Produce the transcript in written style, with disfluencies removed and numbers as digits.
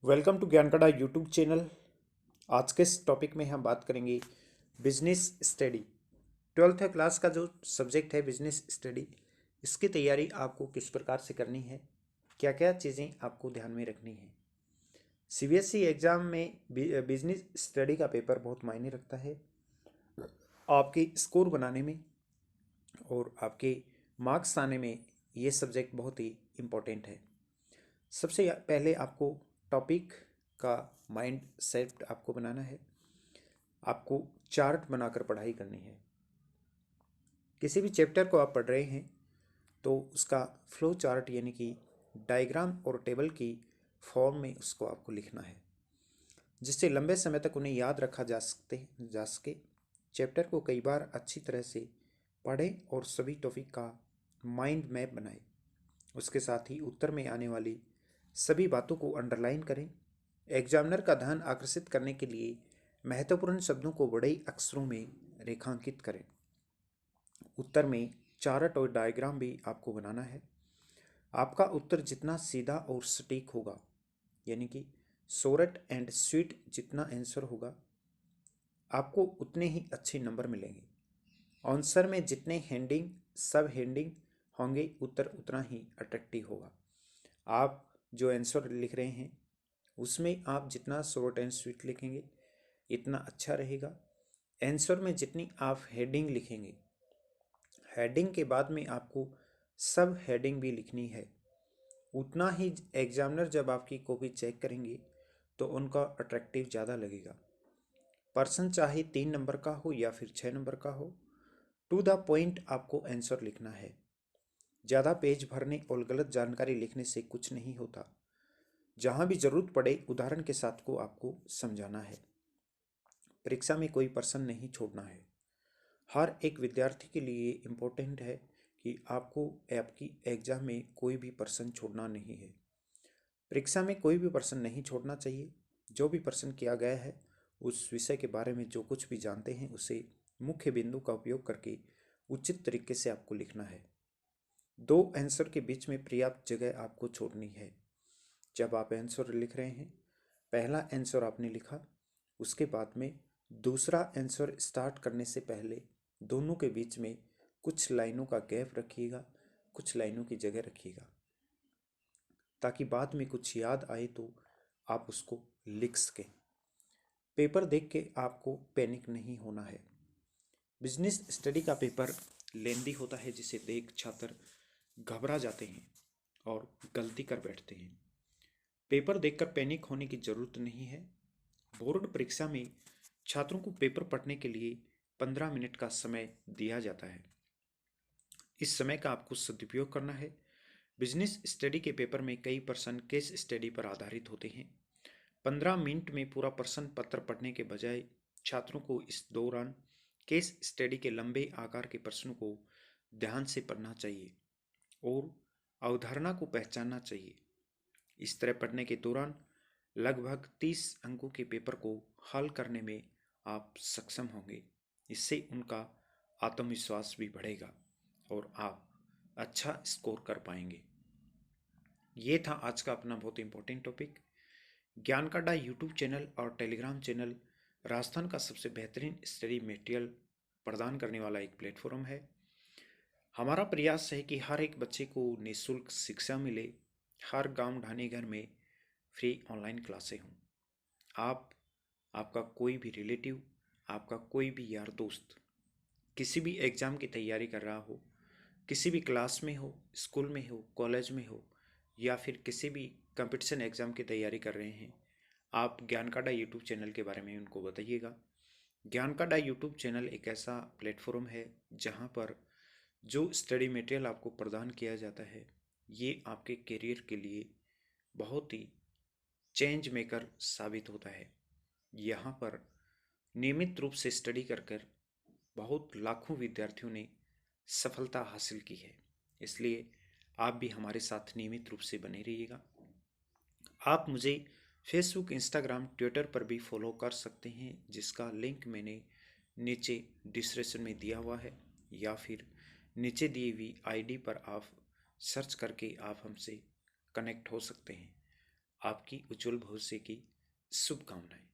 Welcome to Gyankada YouTube channel. आज के इस टॉपिक में हम बात करेंगे बिजनेस स्टडी। ट्वेल्थ क्लास का जो सब्जेक्ट है बिजनेस स्टडी, इसकी तैयारी आपको किस प्रकार से करनी है, क्या क्या चीज़ें आपको ध्यान में रखनी है। सीबीएसई एग्ज़ाम में बिजनेस स्टडी का पेपर बहुत मायने रखता है आपके स्कोर बनाने में और आपके मार्क्स आने में। ये सब्जेक्ट बहुत ही इम्पोर्टेंट है। सबसे पहले आपको टॉपिक का माइंड सेट आपको बनाना है। आपको चार्ट बनाकर पढ़ाई करनी है। किसी भी चैप्टर को आप पढ़ रहे हैं तो उसका फ्लो चार्ट यानी कि डायग्राम और टेबल की फॉर्म में उसको आपको लिखना है, जिससे लंबे समय तक उन्हें याद रखा जा सके। चैप्टर को कई बार अच्छी तरह से पढ़ें और सभी टॉपिक का माइंड मैप बनाएं। उसके साथ ही उत्तर में आने वाली सभी बातों को अंडरलाइन करें। एग्जामिनर का ध्यान आकर्षित करने के लिए महत्वपूर्ण शब्दों को बड़े अक्षरों में रेखांकित करें। उत्तर में चार्ट और डायग्राम भी आपको बनाना है। आपका उत्तर जितना सीधा और सटीक होगा, यानी कि शॉर्ट एंड स्वीट जितना आंसर होगा, आपको उतने ही अच्छे नंबर मिलेंगे। आंसर में जितने हेडिंग सब हेडिंग होंगे, उत्तर उतना ही अट्रैक्टिव होगा। आप जो आंसर लिख रहे हैं उसमें आप जितना शॉर्ट एंड स्वीट लिखेंगे इतना अच्छा रहेगा। आंसर में जितनी आप हेडिंग लिखेंगे, हेडिंग के बाद में आपको सब हेडिंग भी लिखनी है, उतना ही एग्जामिनर जब आपकी कॉपी चेक करेंगे तो उनका अट्रैक्टिव ज़्यादा लगेगा। पर्सन चाहे 3 नंबर का हो या फिर 6 नंबर का हो, टू द पॉइंट आपको आंसर लिखना है। ज़्यादा पेज भरने और गलत जानकारी लिखने से कुछ नहीं होता। जहाँ भी ज़रूरत पड़े उदाहरण के साथ को आपको समझाना है। परीक्षा में कोई प्रश्न नहीं छोड़ना है। हर एक विद्यार्थी के लिए इम्पोर्टेंट है कि आपको आपकी एग्जाम में कोई भी प्रश्न छोड़ना नहीं है। परीक्षा में कोई भी प्रश्न नहीं छोड़ना चाहिए। जो भी प्रश्न किया गया है उस विषय के बारे में जो कुछ भी जानते हैं उसे मुख्य बिंदु का उपयोग करके उचित तरीके से आपको लिखना है। दो आंसर के बीच में पर्याप्त जगह आपको छोड़नी है। जब आप आंसर लिख रहे हैं, पहला आंसर आपने लिखा, उसके बाद में दूसरा आंसर स्टार्ट करने से पहले दोनों के बीच में कुछ लाइनों का गैप रखिएगा, कुछ लाइनों की जगह रखिएगा, ताकि बाद में कुछ याद आए तो आप उसको लिख सकें। पेपर देख के आपको पैनिक नहीं होना है। बिजनेस स्टडी का पेपर लेंदी होता है, जिसे देख छात्र घबरा जाते हैं और गलती कर बैठते हैं। पेपर देखकर पैनिक होने की जरूरत नहीं है। बोर्ड परीक्षा में छात्रों को पेपर पढ़ने के लिए 15 मिनट का समय दिया जाता है। इस समय का आपको सदुपयोग करना है। बिजनेस स्टडी के पेपर में कई प्रश्न केस स्टडी पर आधारित होते हैं। 15 मिनट में पूरा प्रश्न पत्र पढ़ने के बजाय छात्रों को इस दौरान केस स्टडी के लंबे आकार के प्रश्नों को ध्यान से पढ़ना चाहिए और अवधारणा को पहचानना चाहिए। इस तरह पढ़ने के दौरान लगभग 30 अंकों के पेपर को हल करने में आप सक्षम होंगे। इससे उनका आत्मविश्वास भी बढ़ेगा और आप अच्छा स्कोर कर पाएंगे। ये था आज का अपना बहुत इंपॉर्टेंट टॉपिक। ज्ञान का अड्डा यूट्यूब चैनल और टेलीग्राम चैनल राजस्थान का सबसे बेहतरीन स्टडी मटेरियल प्रदान करने वाला एक प्लेटफॉर्म है। हमारा प्रयास है कि हर एक बच्चे को निःशुल्क शिक्षा मिले। हर गांव ढाणी घर में फ्री ऑनलाइन क्लासें हों। आप, आपका कोई भी रिलेटिव, आपका कोई भी यार दोस्त किसी भी एग्ज़ाम की तैयारी कर रहा हो, किसी भी क्लास में हो, स्कूल में हो, कॉलेज में हो, या फिर किसी भी कंपटीशन एग्ज़ाम की तैयारी कर रहे हैं, आप ज्ञान काडा यूट्यूब चैनल के बारे में उनको बताइएगा। ज्ञान काडा यूट्यूब चैनल एक ऐसा प्लेटफॉर्म है जहाँ पर जो स्टडी मटेरियल आपको प्रदान किया जाता है, ये आपके करियर के लिए बहुत ही चेंज मेकर साबित होता है। यहाँ पर नियमित रूप से स्टडी कर कर बहुत लाखों विद्यार्थियों ने सफलता हासिल की है। इसलिए आप भी हमारे साथ नियमित रूप से बने रहिएगा। आप मुझे फेसबुक, इंस्टाग्राम, ट्विटर पर भी फॉलो कर सकते हैं, जिसका लिंक मैंने नीचे डिस्क्रिप्शन में दिया हुआ है, या फिर नीचे दी हुई आईडी पर आप सर्च करके आप हमसे कनेक्ट हो सकते हैं। आपकी उज्जवल भविष्य की शुभकामनाएं।